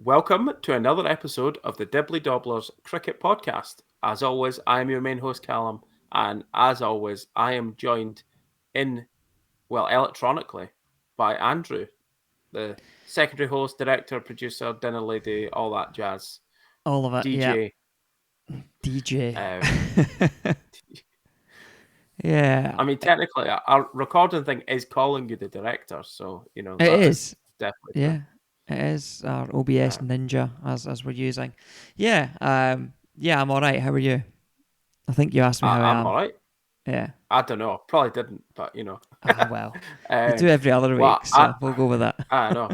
Welcome to another episode of the Dibbly Dobblers Cricket Podcast. As always, I am your main host, Callum, and as always, I am joined electronically by Andrew, the secondary host, director, producer, dinner lady, all that jazz, All of it, yeah. DJ. DJ. Yeah. I mean, technically, our recording thing is calling you the director, so, It that is. definitely Yeah. It is our OBS Ninja as we're using. Yeah. I'm all right. How are you? I think you asked me how I I'm am. all right. Yeah. I don't know. Probably didn't, but, Well. You do every other week, so we'll go with that. I know.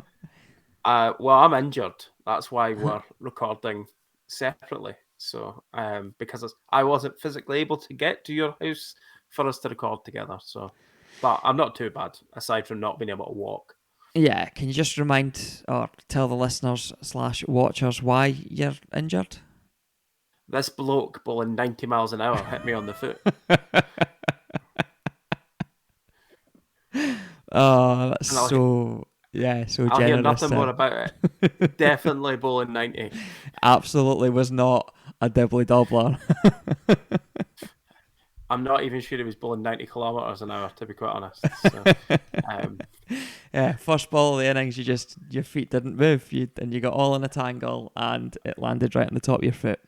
I'm injured. That's why we're recording separately. So, because I wasn't physically able to get to your house for us to record together. So, but I'm not too bad, aside from not being able to walk. Yeah. Can you just remind or tell the listeners / watchers why you're injured? This bloke bowling 90 miles an hour hit me on the foot. Oh, that's so generous. I'll hear nothing more about it. Definitely bowling 90. Absolutely was not a dibbly dobbler. I'm not even sure he was bowling 90 kilometres an hour, to be quite honest. So, yeah, first ball of the innings, your feet didn't move, and you got all in a tangle, and it landed right on the top of your foot.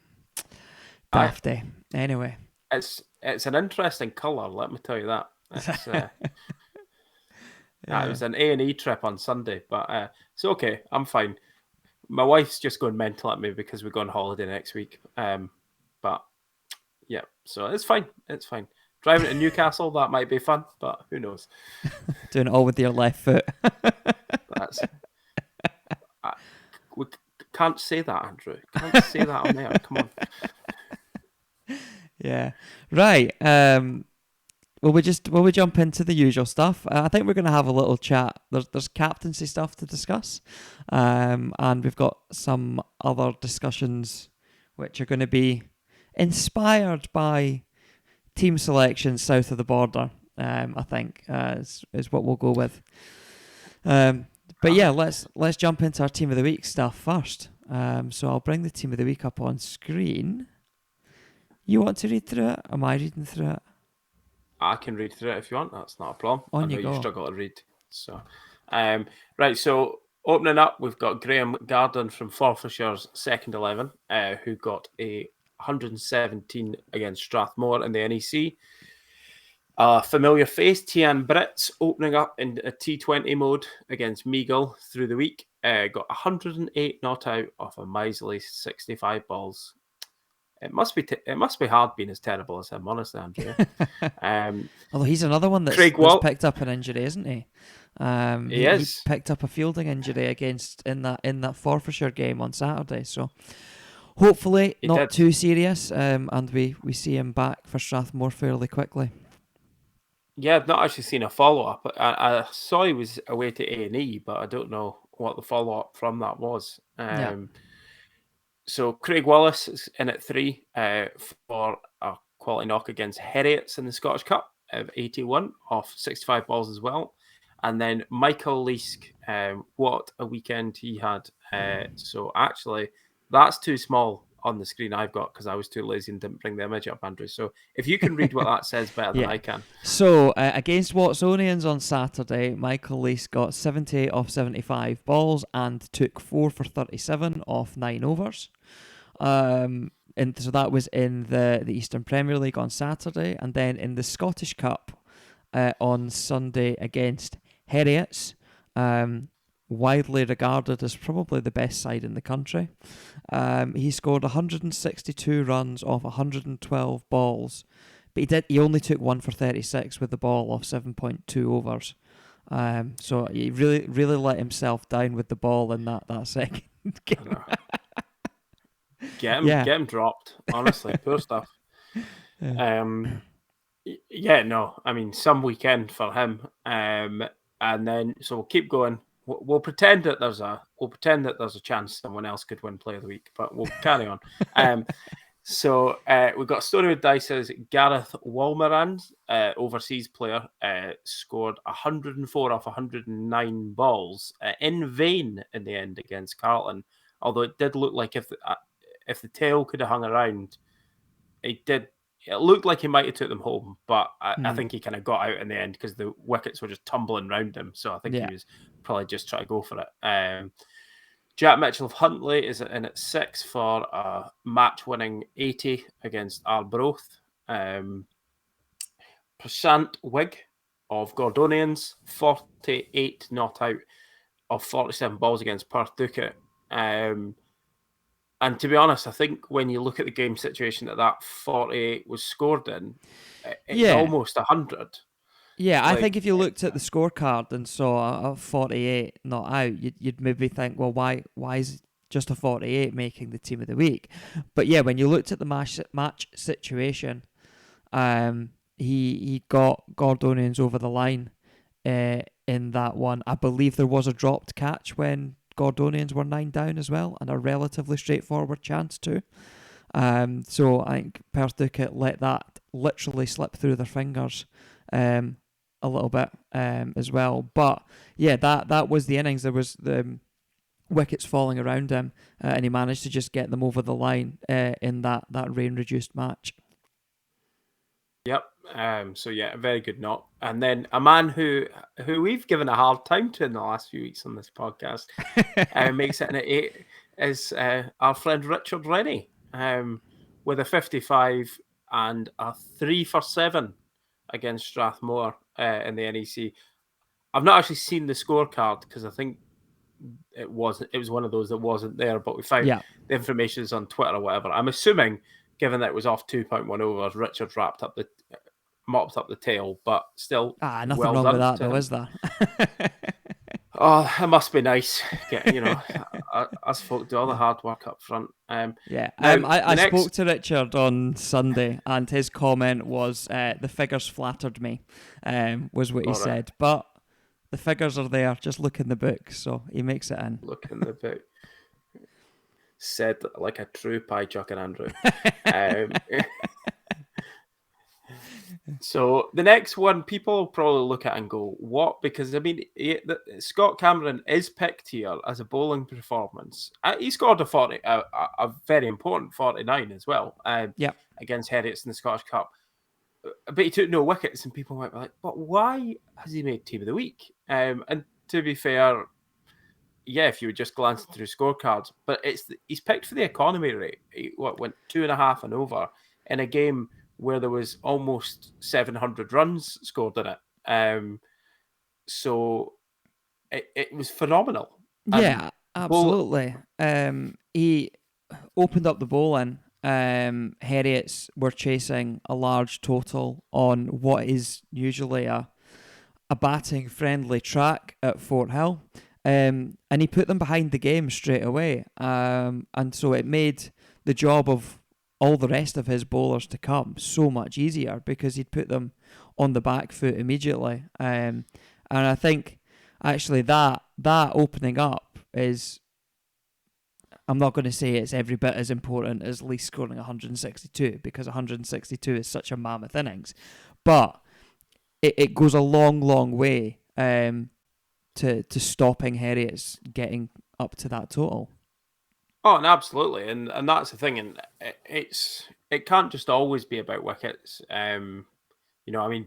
Dafty. Anyway, it's an interesting colour, let me tell you that. It was an A&E trip on Sunday, but it's okay. I'm fine. My wife's just going mental at me because we're going on holiday next week. But yeah, so it's fine. It's fine. Driving to Newcastle, that might be fun, but who knows? Doing it all with your left foot. We can't say that, Andrew. Can't say that on there. Come on. Yeah. Right. Will we jump into the usual stuff? I think we're going to have a little chat. There's captaincy stuff to discuss, and we've got some other discussions which are going to be inspired by team selections south of the border. I think is what we'll go with. But yeah, let's jump into our team of the week stuff first. So I'll bring the team of the week up on screen. You want to read through it? Am I reading through it? I can read through it if you want. That's not a problem. I know you struggle to read. So, right. So opening up, we've got Graham Garden from Forfershire's second 11, who got a 117 against Strathmore in the NEC. Familiar face, Tian Britz, opening up in a T20 mode against Meagle through the week. Got 108 not out off a miserly 65 balls. It must be hard being as terrible as him, honestly, Andrew. Although he's another one that's picked up an injury, isn't he? He picked up a fielding injury in that Forfeishire game on Saturday. So hopefully not too serious, and we see him back for Strathmore fairly quickly. Yeah, I've not actually seen a follow-up. I saw he was away to A&E, but I don't know what the follow-up from that was. So Craig Wallace is in at 3 for a quality knock against Heriots in the Scottish Cup of 81 off 65 balls as well. And then Michael Leask, what a weekend he had. So actually, that's too small on the screen I've got because I was too lazy and didn't bring the image up, Andrew. So if you can read what that says better than I can. So against Watsonians on Saturday, Michael Leask got 78 off 75 balls and took 4 for 37 off 9 overs. And so that was in the Eastern Premier League on Saturday, and then in the Scottish Cup on Sunday against Heriots, widely regarded as probably the best side in the country. He scored 162 runs off 112 balls, but he only took 1 for 36 with the ball off 7.2 overs. So he really let himself down with the ball in that second game. Get him dropped. Honestly, poor stuff. Some weekend for him. And then so we'll keep going. We'll pretend that there's a chance someone else could win Player of the Week, but we'll carry on. So we've got Story with Dice's Gareth Walmerand, overseas player, scored 104 off 109 balls in vain in the end against Carlton Although it did look like if the tail could have hung around, it looked like he might have took them home, but I think he kind of got out in the end because the wickets were just tumbling around him. So I think he was probably just trying to go for it. Jack Mitchell of Huntly is in at 6 for a match-winning 80 against Arbroath. Prashant Wigg of Gordonians, 48 not out of 47 balls against Perth Ducat. And to be honest, I think when you look at the game situation that 48 was scored in, it's almost 100. Yeah, I think if you looked at the scorecard and saw a 48 not out, you'd maybe think, well, why is just a 48 making the team of the week? But yeah, when you looked at the match situation, he got Gordonians over the line in that one. I believe there was a dropped catch when Gordonians were 9 down as well, and a relatively straightforward chance too. So I think Perth Ducat let that literally slip through their fingers a little bit as well. But yeah, that was the innings. There was the wickets falling around him, and he managed to just get them over the line in that rain-reduced match. Yep. So yeah, a very good knock. And then a man who we've given a hard time to in the last few weeks on this podcast makes it in at 8 is our friend Richard Rennie with a 55 and a 3 for 7 against Strathmore in the NEC. I've not actually seen the scorecard because I think it was one of those that wasn't there, but we found the information is on Twitter or whatever. I'm assuming, given that it was off 2.1 overs, Richard mopped up the tail, but still nothing well wrong done with that though, him. is there? Oh, it must be nice. Us folk do all the hard work up front. I spoke to Richard on Sunday, and his comment was, the figures flattered me, was what he said. But the figures are there, just look in the book, so he makes it in. Look in the book. Said like a true pie chucking Andrew. So the next one, people will probably look at and go, "What?" Because I mean, Scott Cameron is picked here as a bowling performance. He scored a very important 49 as well. Against Heriots in the Scottish Cup, but he took no wickets, and people might be like, "But why has he made team of the week?" And to be fair, yeah, if you were just glancing through scorecards, but he's picked for the economy rate. He went 2.5 and over in a game where there was almost 700 runs scored in it. So it was phenomenal. Yeah, absolutely. He opened up the bowling. Heriots were chasing a large total on what is usually a batting friendly track at Fort Hill. And he put them behind the game straight away. And so it made the job of all the rest of his bowlers to come so much easier because he'd put them on the back foot immediately. And I think actually that opening up is, I'm not going to say it's every bit as important as Leigh scoring 162 because 162 is such a mammoth innings, but it goes a long way to stopping Heriots getting up to that total. Oh, and absolutely, and that's the thing, and it can't just always be about wickets. I mean,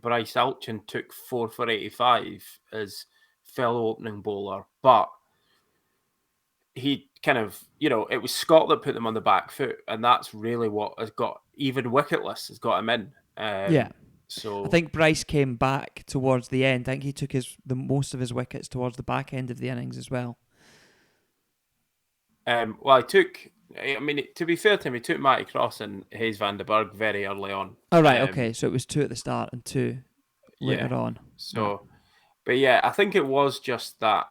Bryce Alchin took 4 for 85 as fellow opening bowler, but he kind of, it was Scott that put them on the back foot, and that's really what has got, even wicketless, has got him in. So I think Bryce came back towards the end. I think he took the most of his wickets towards the back end of the innings as well. Well, to be fair to him, he took Matty Cross and Hayes van der Berg very early on. Oh, right, okay. So it was 2 at the start and 2 later on. So, but yeah, I think it was just that,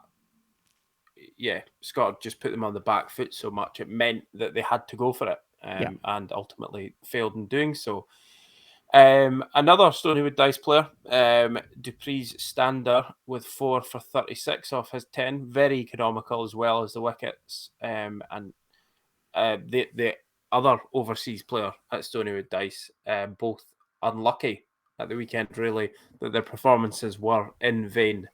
Scott just put them on the back foot so much, it meant that they had to go for it, and ultimately failed in doing so. Another Stonywood Dice player, Dupree's Stander, with 4 for 36 off his 10, very economical as well as the wickets. And the other overseas player at Stonywood Dice, both unlucky at the weekend, really, that their performances were in vain.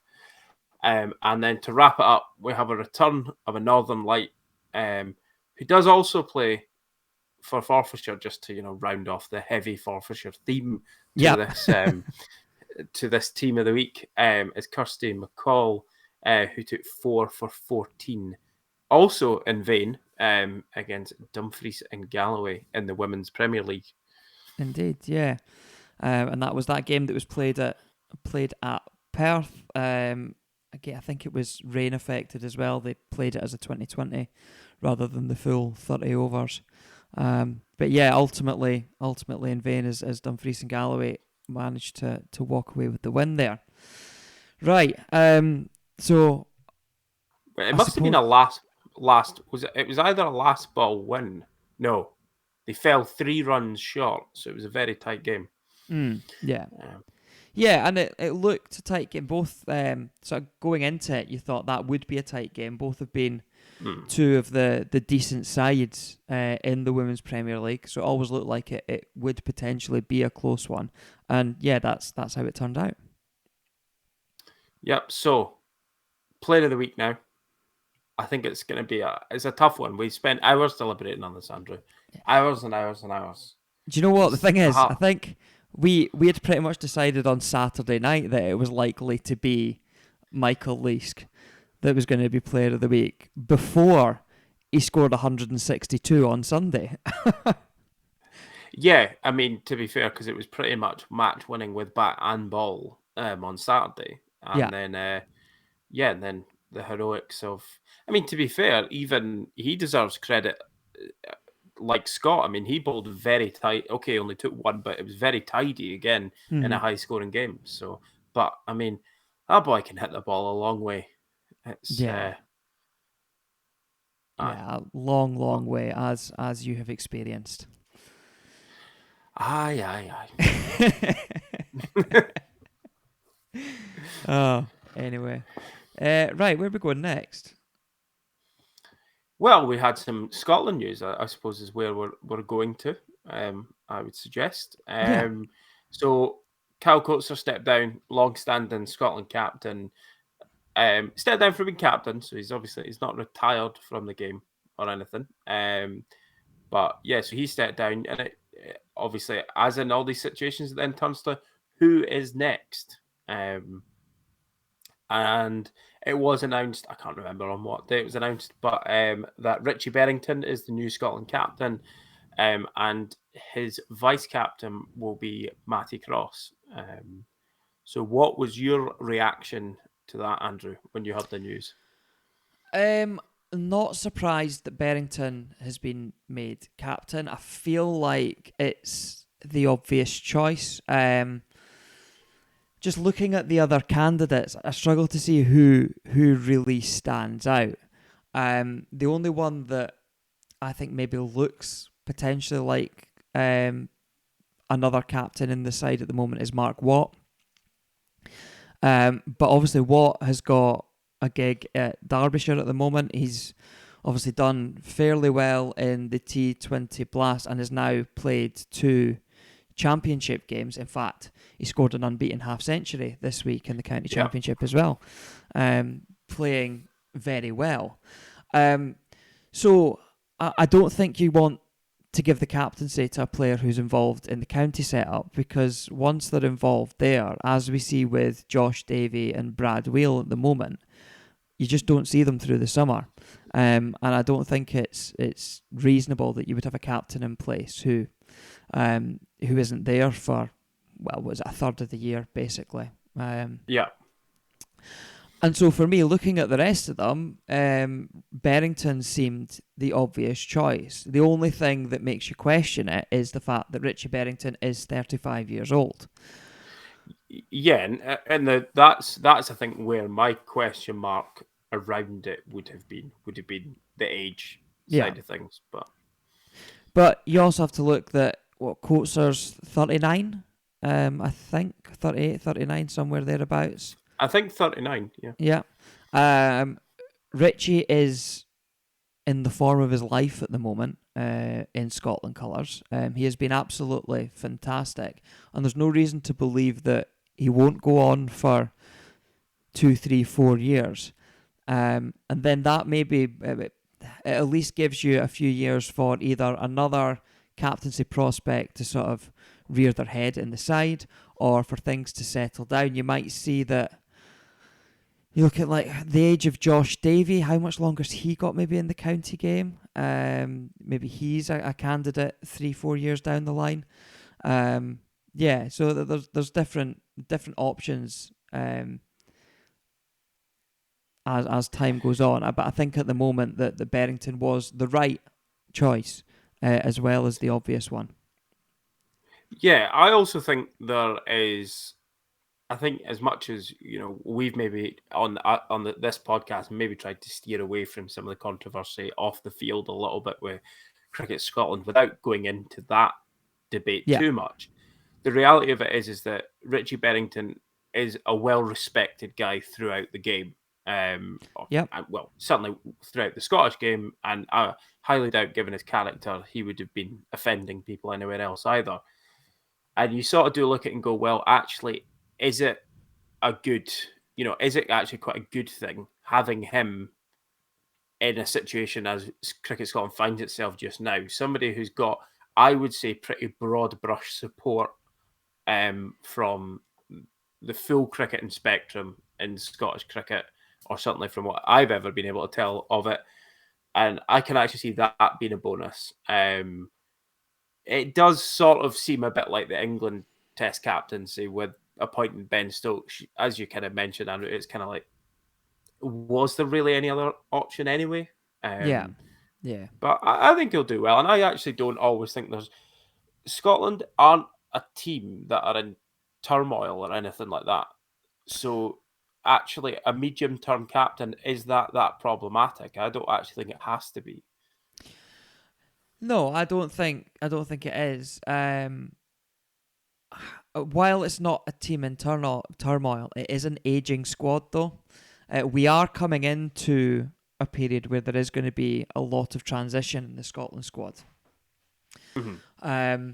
And then to wrap it up, we have a return of a Northern Light who does also play for Forfarshire, just to round off the heavy Forfarshire theme to this team of the week, is Kirsty McCall, who took 4 for 14, also in vain, against Dumfries and Galloway in the Women's Premier League. Indeed, yeah. And that was that game that was played at Perth. Again, I think it was rain affected as well. They played it as a 2020 rather than the full 30 overs. But yeah, ultimately in vain as Dumfries and Galloway managed to walk away with the win there. Right. So it must have been a last. It was either a last ball win. No, they fell 3 runs short, so it was a very tight game. Yeah. Yeah, and it looked a tight game. Both sort of going into it, you thought that would be a tight game. Both have been two of the decent sides in the Women's Premier League, so it always looked like it would potentially be a close one. And yeah, that's how it turned out. Yep. So, player of the week now. I think it's going to be it's a tough one. We spent hours deliberating on this, Andrew. Hours and hours and hours. Do you know what the thing is? I think we had pretty much decided on Saturday night that it was likely to be Michael Leask that was going to be player of the week before he scored 162 on Sunday. Yeah, I mean, to be fair, because it was pretty much match winning with bat and ball on Saturday. And then the heroics of... I mean, to be fair, even he deserves credit like Scott. I mean, he bowled very tight. Okay, only took 1, but it was very tidy again in a high-scoring game. So, but, I mean, that boy can hit the ball a long way. It's, a long way, as you have experienced. Aye. Oh, anyway. Right, where are we going next? Well, we had some Scotland news, I suppose, is where we're going to, I would suggest. So, Cal Coates stepped down, long-standing Scotland captain. Stepped down from being captain, so he's not retired from the game or anything. But yeah, so he stepped down, and it obviously, as in all these situations, it then turns to who is next. And it was announced, I can't remember on what day it was announced, but that Richie Berrington is the new Scotland captain, and his vice captain will be Matty Cross. So what was your reaction to that, Andrew, when you heard the news? Not surprised that Berrington has been made captain. I feel like it's the obvious choice. Just looking at the other candidates, I struggle to see who really stands out. The only one that I think maybe looks potentially like another captain in the side at the moment is Mark Watt. But obviously Watt has got a gig at Derbyshire at the moment. He's obviously done fairly well in the T20 Blast and has now played 2 championship games. In fact, he scored an unbeaten half-century this week in the county championship as well, playing very well. So I don't think you want to give the captaincy to a player who's involved in the county setup, because once they're involved there, as we see with Josh Davey and Brad Whale at the moment, you just don't see them through the summer. And I don't think it's reasonable that you would have a captain in place who isn't there for, well, was it a third of the year, basically. And so for me, looking at the rest of them, Berrington seemed the obvious choice. The only thing that makes you question it is the fact that Richie Berrington is 35 years old. Yeah, and that's I think where my question mark around it would have been the age side of things. But you also have to look that Coatzer's 39, I think 38, 39, somewhere thereabouts. I think 39, yeah. Richie is in the form of his life at the moment in Scotland colours. He has been absolutely fantastic, and there's no reason to believe that he won't go on for 2, 3, 4 years. And then that maybe it at least gives you a few years for either another captaincy prospect to sort of rear their head in the side, or for things to settle down. You might see that. You look at like the age of Josh Davey. How much longer's he got maybe in the county game? Maybe he's a candidate 3-4 years down the line. So there's different options as time goes on. But I think at the moment that the Berrington was the right choice, as well as the obvious one. Yeah, I also think there is. I think as much as we've maybe on this podcast maybe tried to steer away from some of the controversy off the field a little bit with Cricket Scotland without going into that debate too much. The reality of it is that Richie Berrington is a well-respected guy throughout the game. Well, certainly throughout the Scottish game, and I highly doubt, given his character, he would have been offending people anywhere else either. And you sort of do look at it and go, well, actually, is it a good, is it actually quite a good thing having him in a situation as Cricket Scotland finds itself just now? Somebody who's got, I would say, pretty broad brush support from the full cricketing spectrum in Scottish cricket, or certainly from what I've ever been able to tell of it. And I can actually see that being a bonus. It does sort of seem a bit like the England Test captaincy with appointing Ben Stokes, as you kind of mentioned, Andrew. It's kind of like, was there really any other option anyway? Yeah. But I think he'll do well, and I actually don't always think Scotland aren't a team that are in turmoil or anything like that. So actually, a medium-term captain, is that problematic? I don't actually think it has to be. No, I don't think it is. While it's not a team in turmoil, it is an aging squad, though. We are coming into a period where there is going to be a lot of transition in the Scotland squad. Mm-hmm.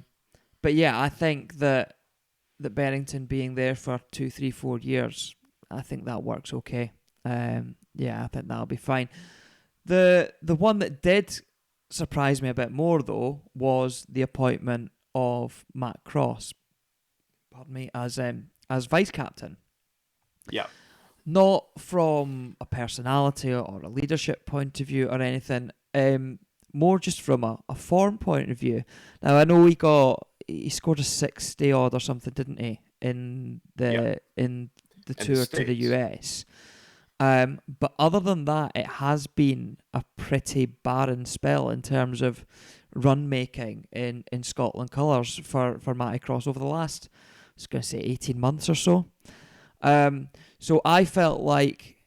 But yeah, I think that Berrington being there for 2, 3, 4 years, I think that works okay. I think that'll be fine. The one that did surprise me a bit more, though, was the appointment of Matt Cross, as vice captain. Yeah. Not from a personality or a leadership point of view or anything. More just from a form point of view. Now, I know he scored a 60 odd or something, didn't he, in the tour to the US. But other than that, it has been a pretty barren spell in terms of run making in Scotland colours for Matty Cross over the last, I was going to say, 18 months or so. So I felt like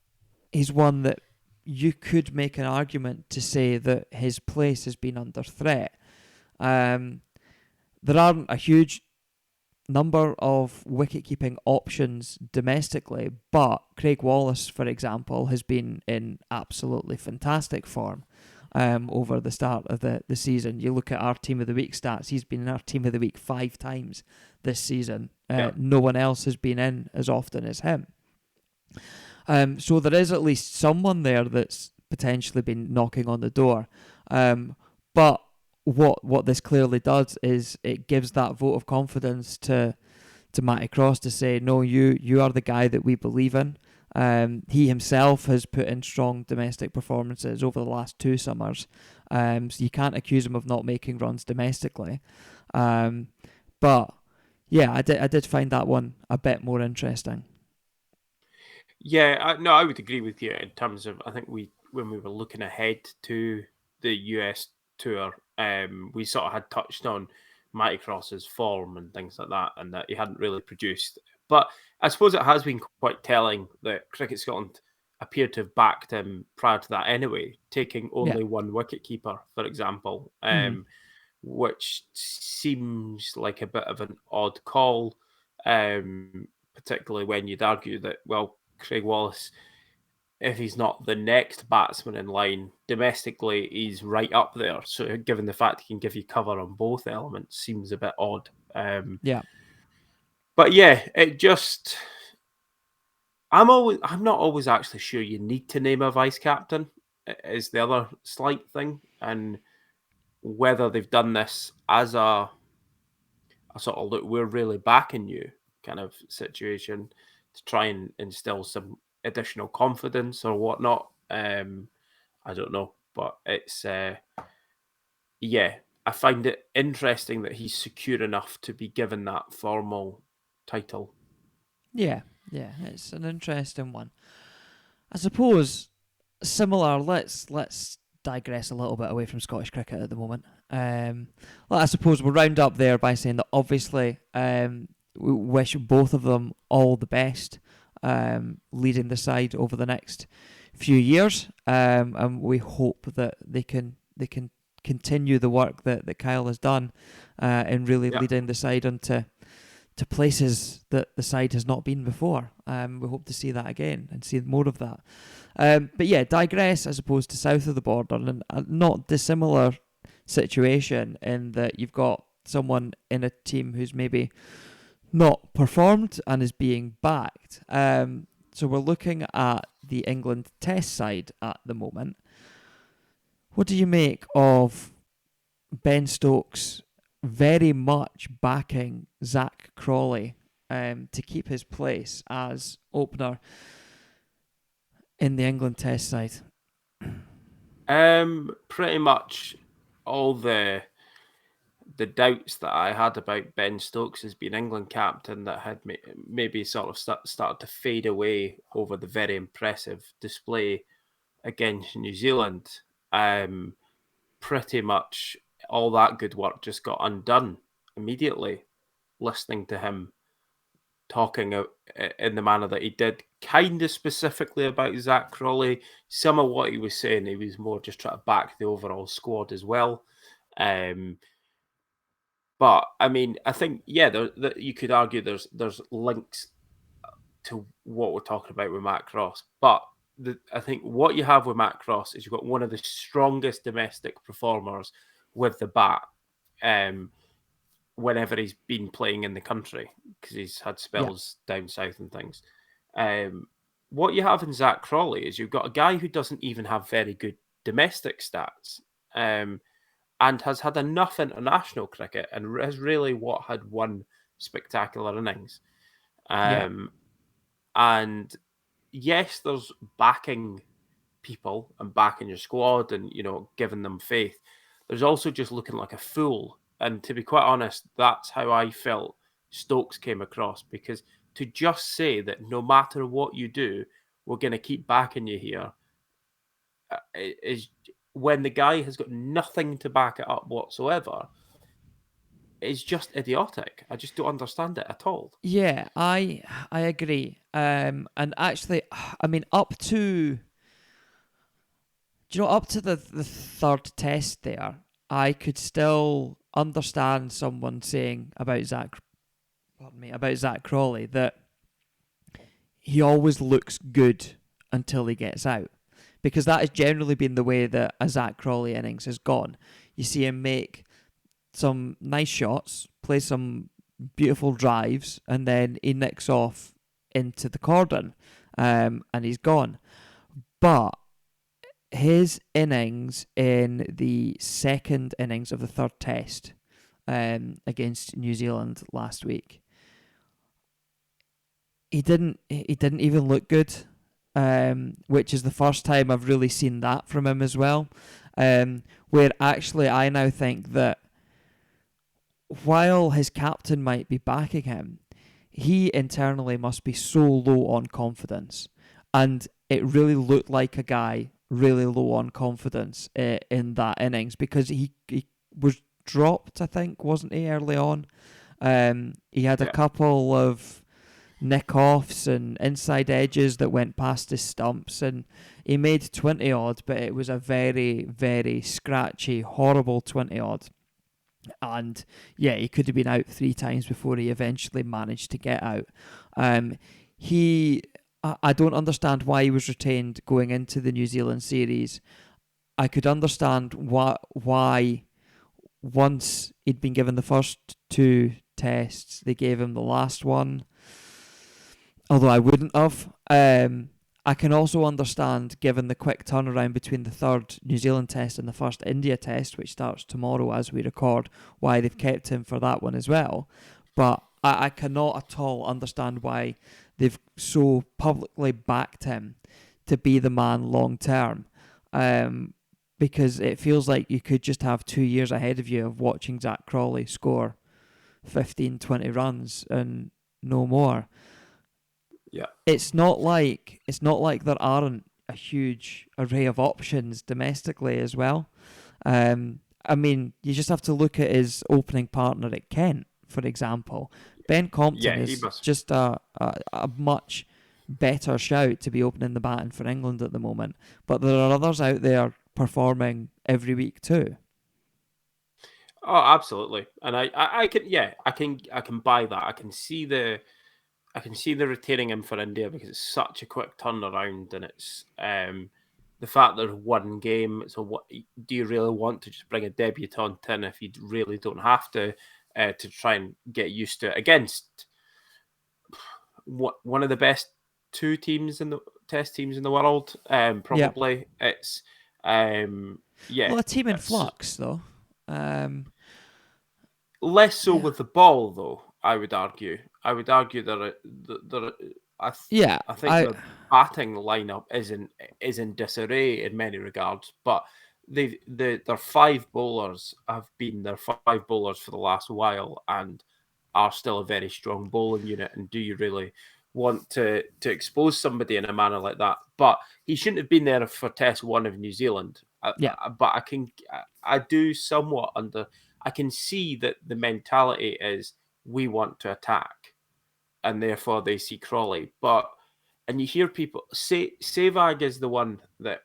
he's one that you could make an argument to say that his place has been under threat. There aren't a huge number of wicket-keeping options domestically, but Craig Wallace, for example, has been in absolutely fantastic form over the start of the season. You look at our Team of the Week stats, he's been in our Team of the Week 5 times this season. No one else has been in as often as him. So there is at least someone there that's potentially been knocking on the door. But what this clearly does is it gives that vote of confidence to Matty Cross to say, no, you are the guy that we believe in. He himself has put in strong domestic performances over the last 2 summers. So you can't accuse him of not making runs domestically. But yeah, I did find that one a bit more interesting. Yeah, I would agree with you in terms of, I think when we were looking ahead to the US tour, we sort of had touched on Matty Cross's form and things like that, and that he hadn't really produced. But I suppose it has been quite telling that Cricket Scotland appeared to have backed him prior to that anyway, taking only one wicketkeeper, for example, which seems like a bit of an odd call, particularly when you'd argue that, well, Craig Wallace, if he's not the next batsman in line domestically, he's right up there. So, given the fact he can give you cover on both elements, seems a bit odd. But yeah, it just, I'm not always actually sure you need to name a vice captain is the other slight thing, and whether they've done this as a sort of look, we're really backing you kind of situation to try and instill some additional confidence or whatnot. I don't know, but it's yeah, I find it interesting that he's secure enough to be given that formal title. Yeah, it's an interesting one. I suppose similar. Let's digress a little bit away from Scottish cricket at the moment. Well, I suppose we'll round up there by saying that obviously we wish both of them all the best, leading the side over the next few years, and we hope that they can continue the work that Kyle has done in really leading the side onto to places that the side has not been before. We hope to see that again and see more of that. But yeah, digress as opposed to south of the border, and a not dissimilar situation in that you've got someone in a team who's maybe not performed and is being backed. So we're looking at the England Test side at the moment. What do you make of Ben Stokes very much backing Zak Crawley to keep his place as opener in the England Test side? Pretty much all the doubts that I had about Ben Stokes as being England captain that had maybe sort of started to fade away over the very impressive display against New Zealand. Pretty much all that good work just got undone immediately, listening to him talking in the manner that he did, kind of specifically about Zak Crawley. Some of what he was saying, he was more just trying to back the overall squad as well. But I mean, I think you could argue there's links to what we're talking about with Matt Cross, but I think what you have with Matt Cross is you've got one of the strongest domestic performers with the bat. Whenever he's been playing in the country, because he's had spells down south and things. What you have in Zak Crawley is you've got a guy who doesn't even have very good domestic stats, and has had enough international cricket and has really had one spectacular innings. And yes, there's backing people and backing your squad and, giving them faith. There's also just looking like a fool. And to be quite honest, that's how I felt Stokes came across, because to just say that no matter what you do, we're going to keep backing you here is when the guy has got nothing to back it up whatsoever. It's just idiotic. I just don't understand it at all. Yeah, I agree. And actually, I mean, up to the third test there, I could still understand someone saying about Zak Crawley that he always looks good until he gets out, because that has generally been the way that a Zak Crawley innings has gone. You see him make some nice shots, play some beautiful drives, and then he nicks off into the cordon, and he's gone. But his innings in the second innings of the third test against New Zealand last week, he didn't even look good, which is the first time I've really seen that from him as well. Where actually I now think that while his captain might be backing him, he internally must be so low on confidence, and it really looked like a guy really low on confidence in that innings, because he was dropped, I think, wasn't he, early on? He had a couple of nick-offs and inside edges that went past his stumps, and he made 20 odd, but it was a very, very scratchy, horrible 20 odd. And yeah, he could have been out 3 times before he eventually managed to get out. I don't understand why he was retained going into the New Zealand series. I could understand why once he'd been given the first 2 tests, they gave him the last one. Although I wouldn't have. I can also understand, given the quick turnaround between the third New Zealand test and the first India test, which starts tomorrow as we record, why they've kept him for that one as well. But I cannot at all understand why they've so publicly backed him to be the man long term. Because it feels like you could just have 2 years ahead of you of watching Zak Crawley score 15, 20 runs and no more. Yeah. It's not like there aren't a huge array of options domestically as well. I mean, you just have to look at his opening partner at Kent, for example. Ben Compton Yeah, he is must. just a much better shout to be opening the batting for England at the moment. But there are others out there performing every week too. Oh, absolutely. And I can, yeah, I can buy that. I can see the retaining him for India because it's such a quick turnaround, and it's the fact there's one game. So, what do you really want to just bring a debutant in if you really don't have to try and get used to it against one of the best two teams in the test teams in the world? Yeah. Probably it's yeah, Well, a team in it's flux, though. less so Yeah. with the ball, though. I would argue. I would argue that Yeah. I think their batting lineup is in disarray in many regards, but their five bowlers have been their five bowlers for the last while and are still a very strong bowling unit. And do you really want to expose somebody in a manner like that? But he shouldn't have been there for Test One of New Zealand. Yeah. But I do somewhat I can see that the mentality is we want to attack, and therefore they see Crawley. And you hear people say Sevag is the one that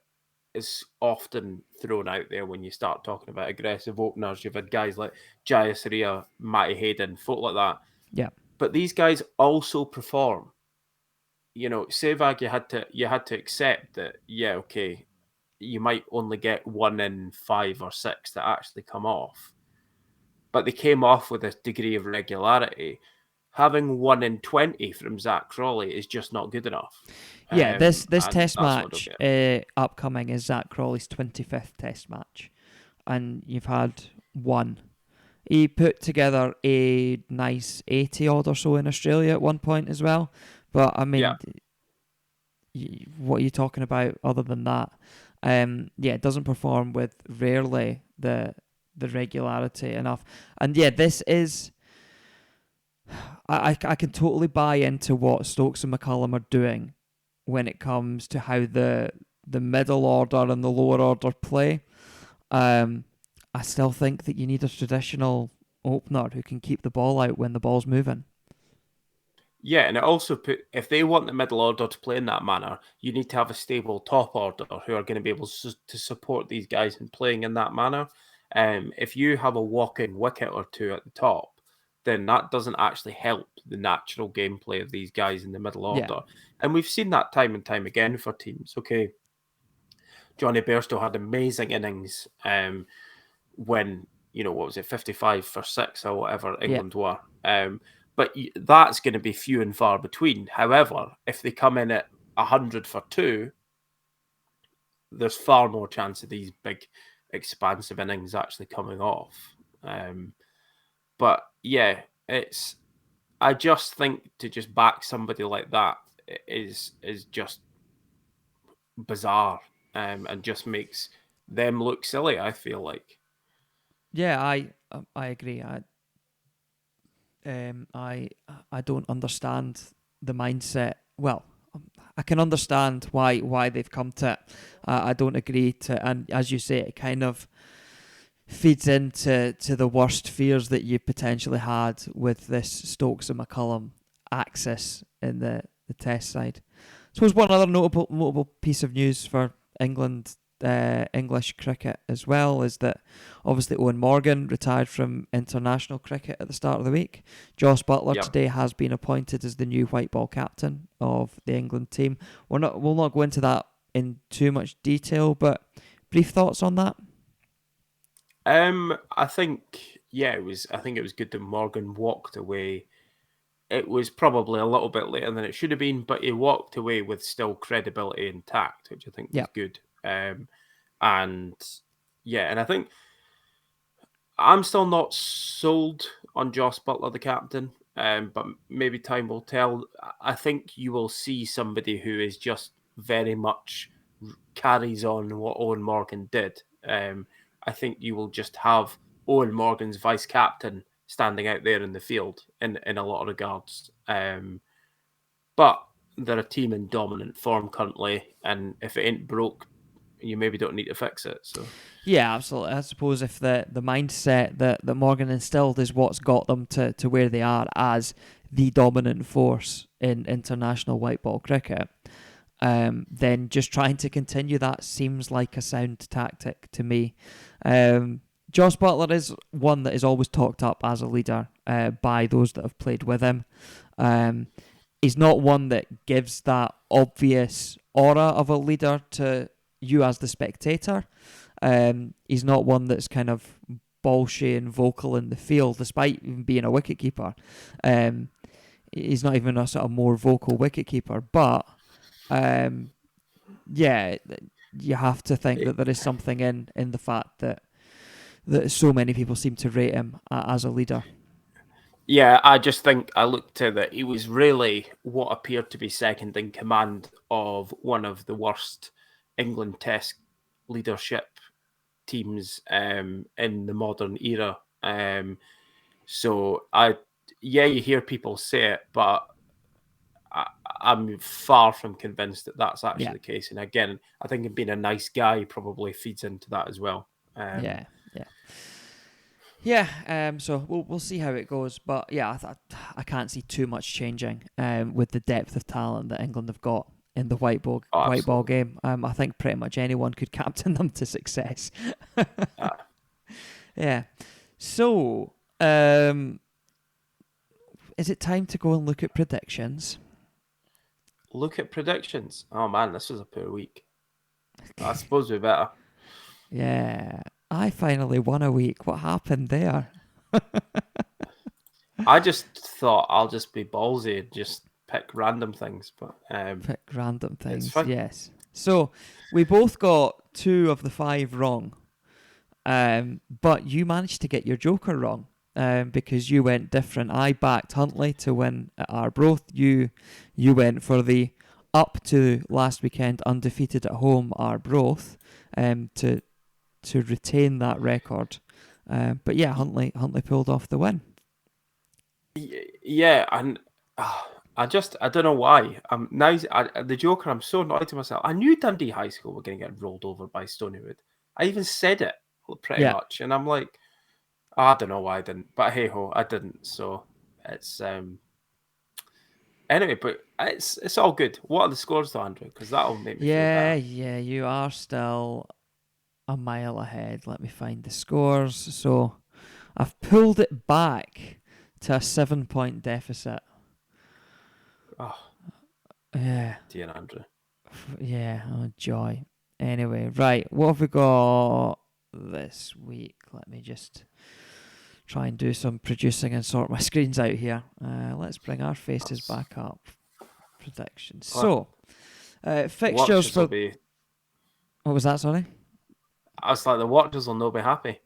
is often thrown out there when you start talking about aggressive openers. You've had guys like Jayasuriya, Matty Hayden, folk like that. Yeah. But these guys also perform. You know, Sevag, you had to accept that. Yeah, okay, you might only get 1 in 5 or 6 that actually come off, but they came off with a degree of regularity. Having 1 in 20 from Zak Crawley is just not good enough. Yeah, this And test that's what I don't match get. upcoming is Zak Crawley's 25th test match, and you've had one. He put together a nice 80 odd or so in Australia at one point as well, but I Yeah. mean, what are you talking about other than that? Yeah, it doesn't perform with rarely the regularity enough, and yeah, this is. I can totally buy into what Stokes and McCallum are doing when it comes to how the middle order and the lower order play. I still think that you need a traditional opener who can keep the ball out when the ball's moving. Yeah, and it also if they want the middle order to play in that manner, you need to have a stable top order who are going to be able to support these guys in playing in that manner. If you have a walking wicket or two at the top, then that doesn't actually help the natural gameplay of these guys in the middle Yeah. order. And we've seen that time and time again for teams. Okay, Johnny Bairstow had amazing innings when, what was it, 55 for 6 or whatever Yeah. England were. But that's going to be few and far between. However, if they come in at 100 for 2, there's far more chance of these big, expansive innings actually coming off. But yeah, I just think to just back somebody like that is just bizarre, and just makes them look silly, I feel like. Yeah, I agree. I I don't understand the mindset. Well, I can understand why they've come to it. I don't agree to, and as you say, it kind of feeds into the worst fears that you potentially had with this Stokes and McCullum axis in the test side. I suppose one other notable piece of news for England, English cricket as well, is that obviously Eoin Morgan retired from international cricket at the start of the week. Jos Buttler today has been appointed as the new white ball captain of the England team. We'll not go into that in too much detail, but brief thoughts on that. I think it was good that Morgan walked away it was probably a little bit later than it should have been, but he walked away with still credibility intact, which I think was good. And I think I'm still not sold on Jos Buttler, the captain, but maybe time will tell. I think you will see somebody who is just very much carries on what Eoin Morgan did. I think you will just have Eoin Morgan's vice captain standing out there in the field in a lot of regards. But they're a team in dominant form currently, and if it ain't broke, you maybe don't need to fix it. So yeah, absolutely. I suppose if the mindset that Morgan instilled is what's got them to where they are as the dominant force in international white ball cricket, then just trying to continue that seems like a sound tactic to me. Jos Buttler is one that is always talked up as a leader by those that have played with him. He's not one that gives that obvious aura of a leader to you as the spectator. He's not one that's kind of bolshy and vocal in the field, despite even being a wicketkeeper. He's not even a sort of more vocal wicketkeeper, but you have to think that there is something in the fact that so many people seem to rate him as a leader. Yeah, I just think I looked at that. He was really what appeared to be second in command of one of the worst England Test leadership teams in the modern era. You hear people say it, but I'm far from convinced that that's actually the case. And again, I think him being a nice guy probably feeds into that as well. So we'll see how it goes, but I can't see too much changing with the depth of talent that England have got in the white ball game. I think pretty much anyone could captain them to success. Yeah. So, is it time to go and look at predictions? Look at predictions. Oh man, this was a poor week. I suppose we better. Yeah. I finally won a week. What happened there? I just thought I'll just be ballsy and just pick random things, but pick random things. Yes. So we both got 2 of the 5 wrong, but you managed to get your joker wrong because you went different. I backed Huntley to win at Arbroath. You went for the up to last weekend undefeated at home Arbroath to retain that record. But yeah, Huntley pulled off the win. Yeah, and I don't know why. The Joker, I'm so annoyed to myself. I knew Dundee High School were going to get rolled over by Stonywood. I even said it pretty much, and I'm like, I don't know why I didn't, but hey ho, I didn't. So it's anyway, but it's all good. What are the scores though, Andrew? Because that'll make me feel better. Yeah, you are still a mile ahead. Let me find the scores. So I've pulled it back to a 7-point deficit. Oh, yeah, dear Andrew. Yeah, oh joy. Anyway, right, what have we got this week? Let me just try and do some producing and sort my screens out here. Let's bring our faces back up. Predictions. So, fixtures for... What was that, sorry? I was like, the watchers will not be happy.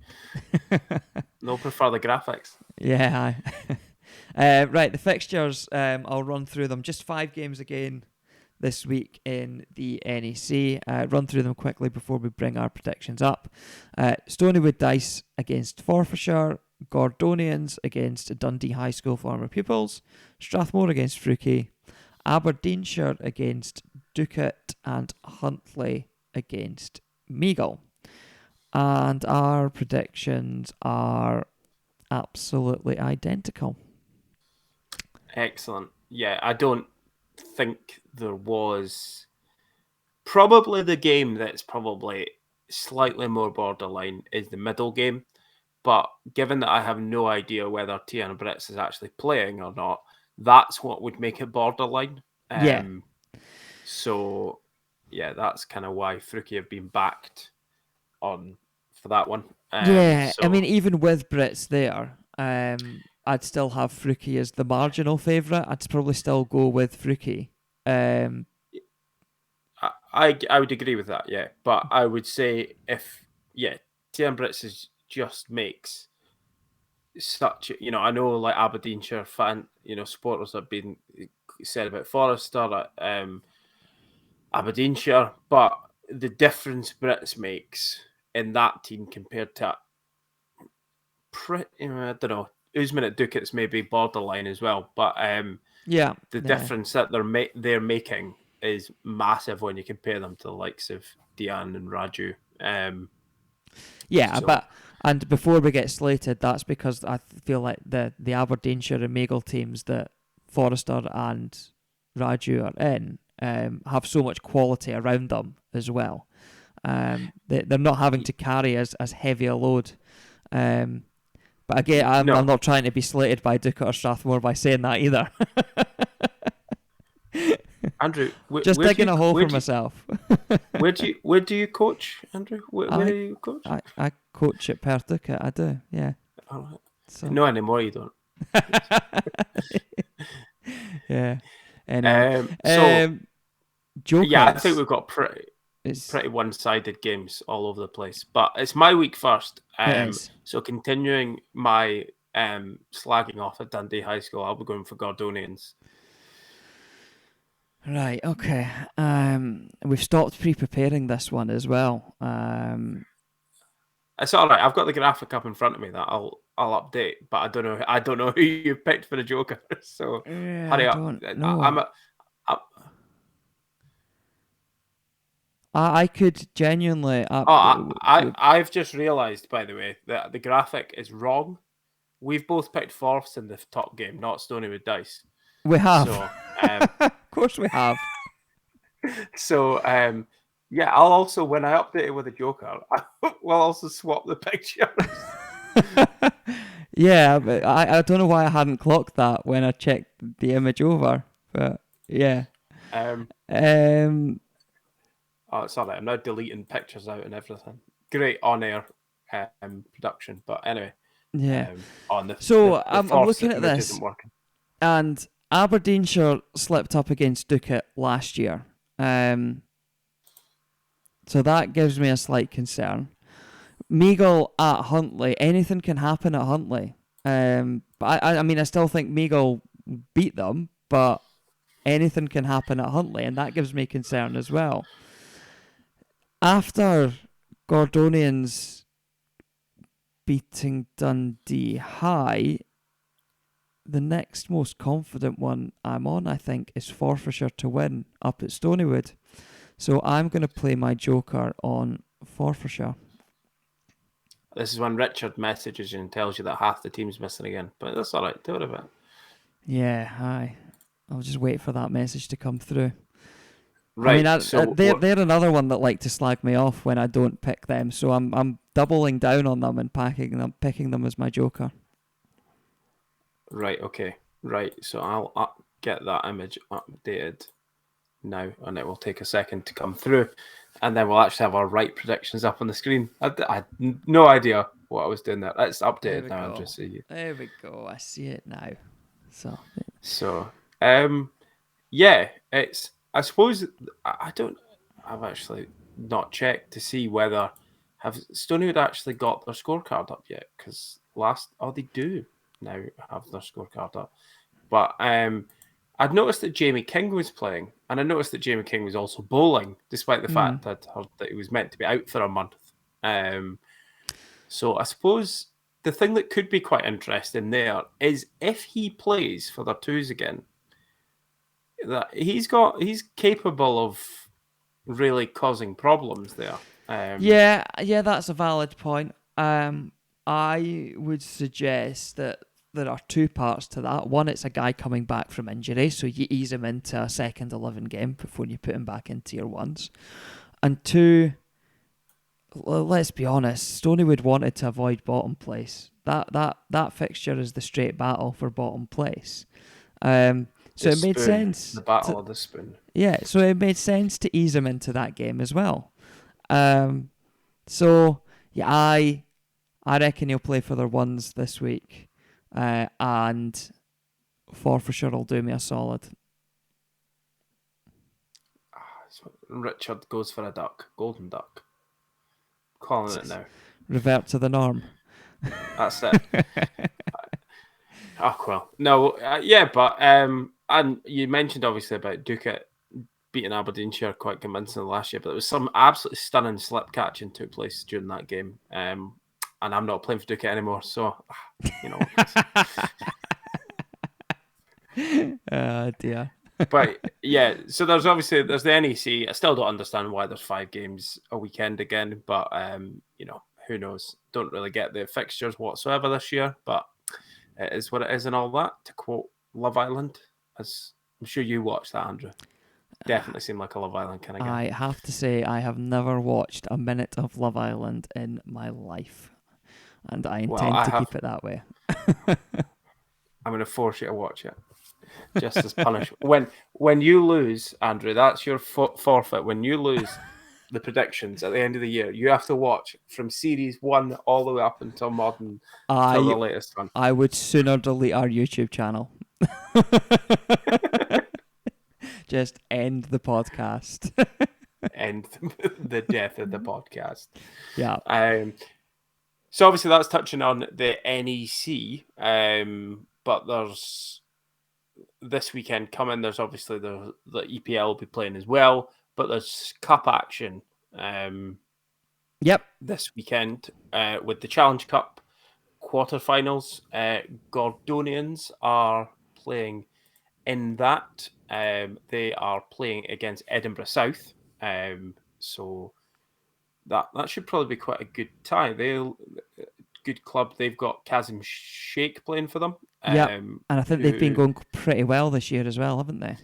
They'll prefer the graphics. Yeah. Right, the fixtures, I'll run through them. Just 5 games again this week in the NEC. Run through them quickly before we bring our predictions up. Stonywood Dice against Forfarshire. Gordonians against Dundee High School former pupils. Strathmore against Fruki. Aberdeenshire against Ducat. And Huntley against Meagle. And our predictions are absolutely identical. Excellent. Yeah, I don't think there was... Probably the game that's probably slightly more borderline is the middle game. But given that I have no idea whether Tian Brits is actually playing or not, that's what would make it borderline. So, yeah, that's kind of why Fruki have been backed on for that one. I mean, even with Brits there, I'd still have Fruki as the marginal favourite. I'd probably still go with Fruki. I would agree with that, yeah. But I would say Tiernan Brits just makes such, I know like Aberdeenshire supporters have been said about Forrester, Aberdeenshire, but the difference Brits makes in that team compared to I don't know, Usman at Ducat's maybe borderline as well, but the difference that they're making is massive when you compare them to the likes of Diane and Raju. And before we get slated, that's because I feel like the Aberdeenshire and Magle teams that Forrester and Raju are in have so much quality around them as well. They're not having to carry as heavy a load. But again, I'm not trying to be slated by Ducat or Strathmore by saying that either. Andrew, just digging a hole for myself. Where do you coach, Andrew? Where do you coach? I coach at Perth Ducat. I do, yeah. All right. So. No anymore, you don't. Yeah. Anyway, Jokers. Yeah, I think we've got pretty one-sided games all over the place. But it's my week first. So continuing my slagging off at Dundee High School, I'll be going for Gordonians. Right, okay. We've stopped pre-preparing this one as well. It's all right. I've got the graphic up in front of me that I'll update, but I don't know who you picked for the Joker. So hurry up. I could genuinely. I've just realised, by the way, that the graphic is wrong. We've both picked fourths in the top game, not Stonywood Dice. We have. So, of course we have. So, I'll also, when I update it with a Joker, we'll also swap the pictures. Yeah, but I don't know why I hadn't clocked that when I checked the image over. But yeah. Oh, it's all right. I'm now deleting pictures out and everything. Great on-air production, but anyway. Yeah. I'm looking at this, and Aberdeenshire slipped up against Ducat last year. So that gives me a slight concern. Meagle at Huntly, anything can happen at Huntly. But I still think Meagle beat them, but anything can happen at Huntly, and that gives me concern as well. After Gordonians beating Dundee High, the next most confident one I'm on, I think, is Forfarshire to win up at Stonywood. So I'm going to play my Joker on Forfarshire. This is when Richard messages you and tells you that half the team's missing again. But that's all right. Do it a bit. Yeah, aye. I'll just wait for that message to come through. Right. They're another one that like to slag me off when I don't pick them. So I'm doubling down on them and picking them as my Joker. Right. Okay. Right. So I'll get that image updated now, and it will take a second to come through, and then we'll actually have our right predictions up on the screen. I had no idea what I was doing there. It's updated now. I'll just see you. There we go. I see it now. It's. I suppose I've actually not checked to see whether have Stonywood actually got their scorecard up yet, because they do now have their scorecard up, but I'd noticed that Jamie King was playing, and I noticed that Jamie King was also bowling, despite the fact that I'd heard that he was meant to be out for a month. So I suppose the thing that could be quite interesting there is if he plays for their twos again, that he's capable of really causing problems there. Yeah, that's a valid point. I would suggest that there are two parts to that. One, it's a guy coming back from injury, so you ease him into a second 11 game before you put him back in tier ones. And two, let's be honest, Stonywood wanted to avoid bottom place. That fixture is the straight battle for bottom place. So it made sense. The battle of the spoon. Yeah, so it made sense to ease him into that game as well. So yeah, I reckon he'll play for their ones this week. and Forfarshire will do me a solid. Richard goes for a duck, golden duck. Calling it now. Revert to the norm. That's it. Oh well, no, but and you mentioned obviously about Ducat beating Aberdeenshire quite convincingly last year, but there was some absolutely stunning slip catching took place during that game. And I'm not playing for Ducat anymore, so you know. Oh dear. But yeah, so there's the NEC. I still don't understand why there's 5 games a weekend again, but you know, who knows? Don't really get the fixtures whatsoever this year, but it is what it is and all that. To quote Love Island, as I'm sure you watched that, Andrew. Definitely seemed like a Love Island kind of guy. I have to say, I have never watched a minute of Love Island in my life, and I intend to keep it that way. I'm going to force you to watch it, just as punishment. When you lose, Andrew, that's your forfeit. When you lose the predictions at the end of the year, you have to watch from series 1 all the way up until modern, till the latest one. I would sooner delete our YouTube channel. Just end the podcast. End the death of the podcast. Yeah. So obviously that's touching on the NEC, but there's this weekend coming. There's obviously the EPL will be playing as well, but there's cup action. Yep. This weekend with the Challenge Cup quarterfinals. Gordonians are playing in that. They are playing against Edinburgh South. So that should probably be quite a good tie. Good club. They've got Kazim Sheikh playing for them. Yeah, and I think they've been going pretty well this year as well, haven't they?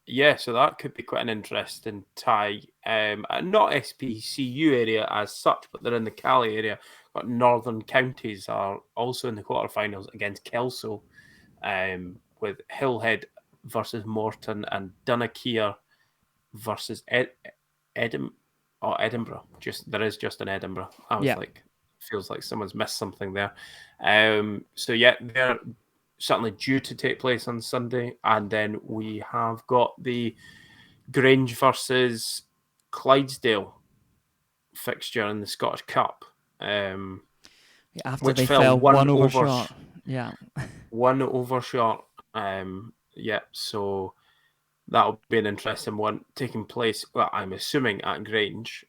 Yeah, so that could be quite an interesting tie. Not SPCU area as such, but they're in the Cali area. But Northern Counties are also in the quarterfinals against Kelso, with Hillhead versus Morton and Dunakeer versus Edinburgh. There is just an Edinburgh. I was like, feels like someone's missed something there. So yeah, they're certainly due to take place on Sunday, and then we have got the Grange versus Clydesdale fixture in the Scottish Cup. After they fell one overshot. Yeah. One overshot. So that'll be an interesting one taking place, well, I'm assuming at Grange,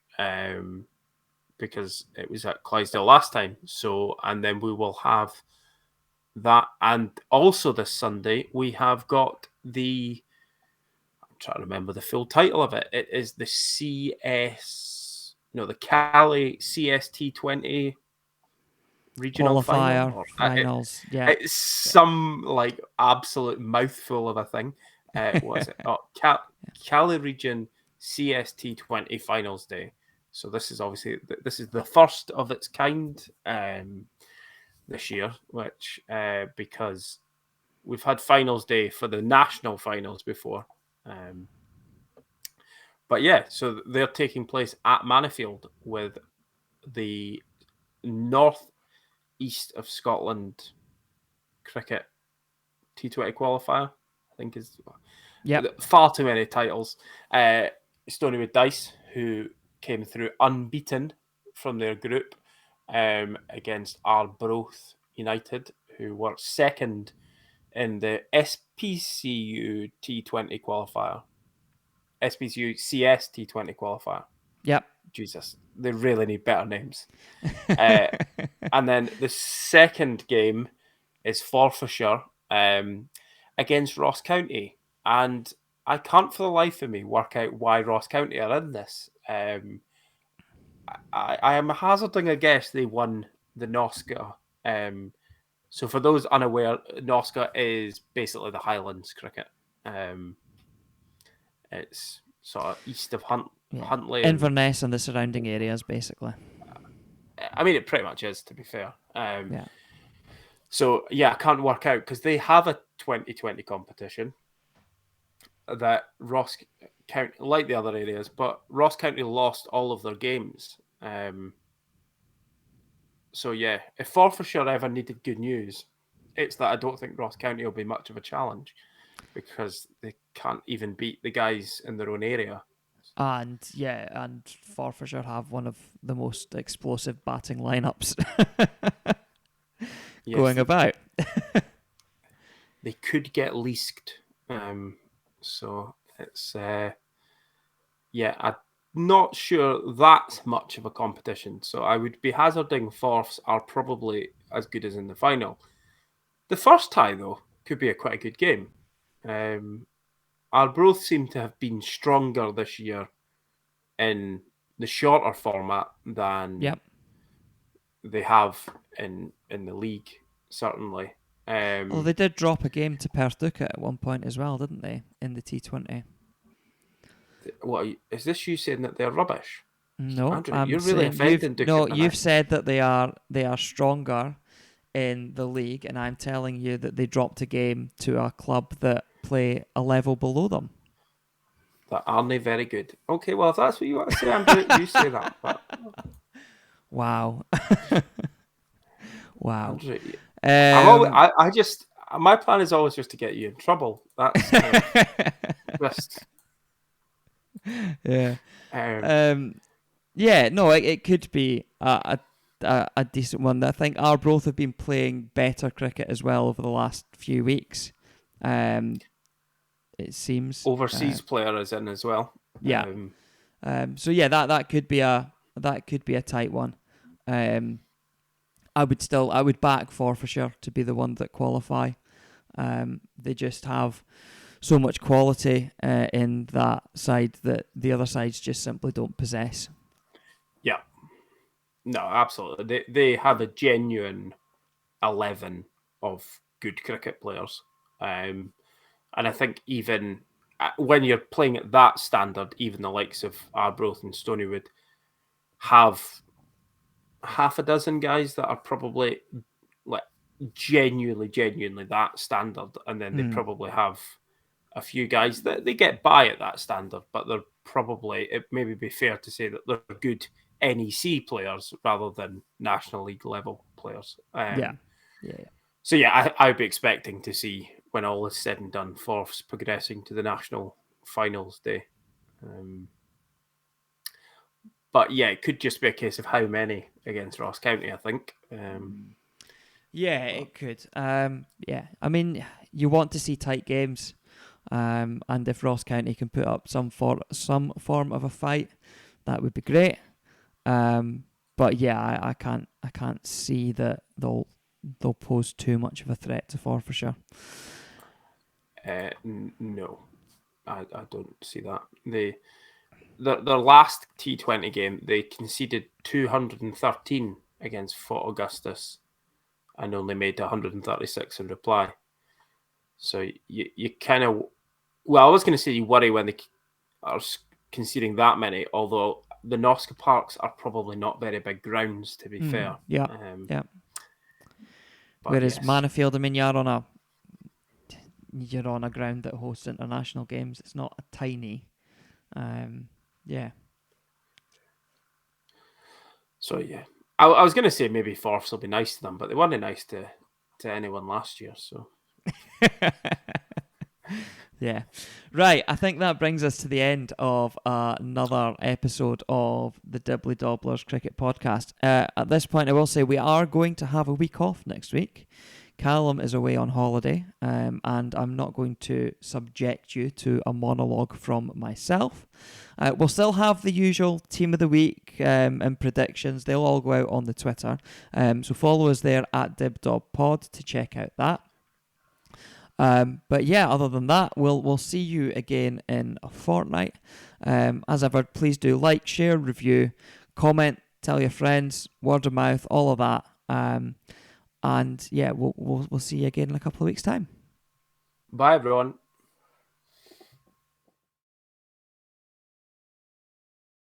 because it was at Clydesdale last time. So, and then we will have that. And also this Sunday, we have got I'm trying to remember the full title of it. It is the the Cali CST20 regional finals. It's some like absolute mouthful of a thing. What is it? Cali Region CST20 Finals Day. So this is the first of its kind this year, which because we've had Finals Day for the national finals before. But yeah, so they're taking place at Manifield with the North East of Scotland cricket T20 qualifier, I think is far too many titles. Stonywood Dice, who came through unbeaten from their group against Arbroath United, who were second in the SPCU T20 qualifier. SPCU CS T20 qualifier. Yep. Jesus, they really need better names. And then the second game is Forfarshire against Ross County. And I can't for the life of me work out why Ross County are in this. I am hazarding a guess they won the NOSCA. So for those unaware, NOSCA is basically the Highlands cricket. It's sort of east of Huntly. Inverness and the surrounding areas, basically. I mean, it pretty much is, to be fair. So, yeah, I can't work out, because they have a 2020 competition that Ross County, like the other areas, but Ross County lost all of their games. So, yeah, if Forfarshire ever needed good news, It's that I don't think Ross County will be much of a challenge because they can't even beat the guys in their own area. And Forfarshire have one of the most explosive batting lineups going about. They could get leasked. So it's I'm not sure that's much of a competition. So I would be hazarding Forfs are probably as good as in the final. The first tie, though, could be quite a good game. Arbroath seem to have been stronger this year in the shorter format than they have in the league, certainly. Although they did drop a game to Perthduca at one point as well, didn't they, in the T20? What is this? You saying that they're rubbish? No, Andrew, you're really offending Duke. No, you've said that they are stronger in the league, and I'm telling you that they dropped a game to a club that play a level below them. That aren't they very good? Okay, well if that's what you want to say, Andrew, you say that. But... Wow. Wow. Andrew, I just my plan is always just to get you in trouble. That's just yeah. No, it could be a decent one. I think Arbroath have been playing better cricket as well over the last few weeks. It seems overseas player is in as well. Yeah. That could be a tight one. I would back Forfarshire to be the one that qualify. They just have so much quality in that side that the other sides just simply don't possess. Yeah. No, absolutely. They have a genuine 11 of good cricket players. And I think even when you're playing at that standard, even the likes of Arbroath and Stonywood have half a dozen guys that are probably like genuinely that standard. And then they probably have a few guys that they get by at that standard, but they're probably, it maybe be fair to say that they're good NEC players rather than National League level players. So I'd be expecting to see, when all is said and done, Forths progressing to the national finals day. But it could just be a case of how many against Ross County, I think. It could. I mean, you want to see tight games, and if Ross County can put up some form of a fight, that would be great. But I can't see that they'll pose too much of a threat to Forfarshire. No, I don't see that. Their last T20 game, they conceded 213 against Fort Augustus and only made 136 in reply. So you kind of... Well, I was going to say you worry when they are conceding that many, although the Nosca Parks are probably not very big grounds, to be fair. Whereas Mannifield, I mean, you're on a ground that hosts international games. It's not a tiny... So, I was going to say maybe Forths will be nice to them, but they weren't nice to anyone last year, so... Yeah. Right, I think that brings us to the end of another episode of the Dibbly Dobblers Cricket Podcast. At this point, I will say we are going to have a week off next week. Callum is away on holiday, and I'm not going to subject you to a monologue from myself. We'll still have the usual Team of the Week and predictions. They'll all go out on the Twitter. So follow us there at DibDobPod to check out that. Other than that, we'll see you again in a fortnight. As ever, please do like, share, review, comment, tell your friends, word of mouth, all of that. We'll see you again in a couple of weeks' time. Bye, everyone.